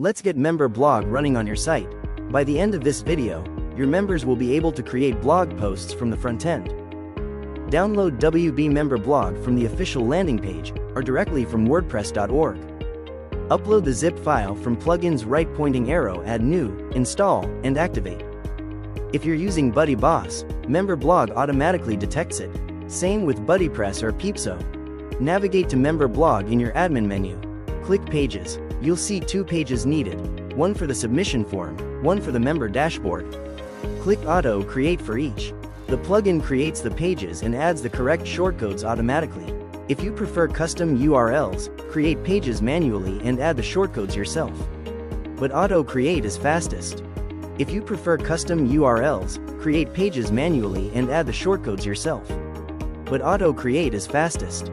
Let's get member blog running on your site. By the end of this video, your members will be able to create blog posts from the front end. Download WB member blog from the official landing page or directly from WordPress.org. Upload the zip file from plugins, right pointing arrow, add new, install, and activate. If you're using BuddyBoss, member blog automatically detects it. Same with BuddyPress or PeepSo. Navigate to member blog in your admin menu. Click Pages. You'll see 2 pages needed, one for the submission form, one for the member dashboard. Click Auto Create for each. The plugin creates the pages and adds the correct shortcodes automatically. If you prefer custom URLs, create pages manually and add the shortcodes yourself. But Auto Create is fastest. If you prefer custom URLs, create pages manually and add the shortcodes yourself. But Auto Create is fastest.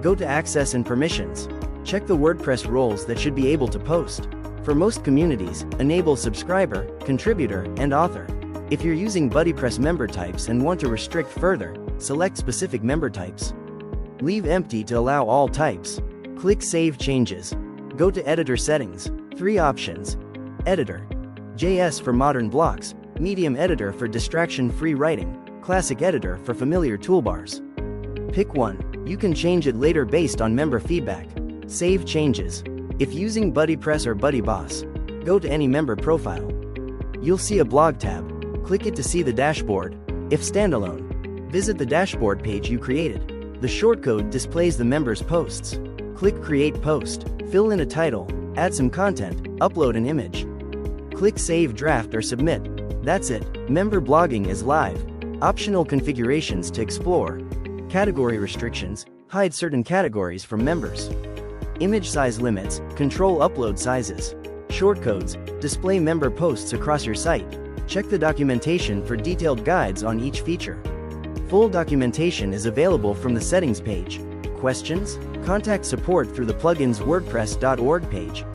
Go to Access and Permissions. Check the WordPress roles that should be able to post. For most communities, enable subscriber, contributor, and author. If you're using BuddyPress member types and want to restrict further, select specific member types. Leave empty to allow all types. Click Save Changes. Go to Editor Settings. 3 options. Editor. JS for modern blocks, Medium Editor for distraction-free writing, Classic Editor for familiar toolbars. Pick one. You can change it later based on member feedback. Save changes. If using BuddyPress or BuddyBoss, go to any member profile. You'll see a blog tab. Click it to see the dashboard. If standalone, visit the dashboard page you created. The shortcode displays the member's posts. Click Create Post. Fill in a title, add some content, upload an image. Click Save Draft or Submit. That's it. Member blogging is live. Optional configurations to explore. Category restrictions. Hide certain categories from members. Image size limits. Control upload sizes. Shortcodes. Display member posts across your site. Check the documentation for detailed guides on each feature. Full documentation is available from the settings page. Questions? Contact support through the plugins WordPress.org page.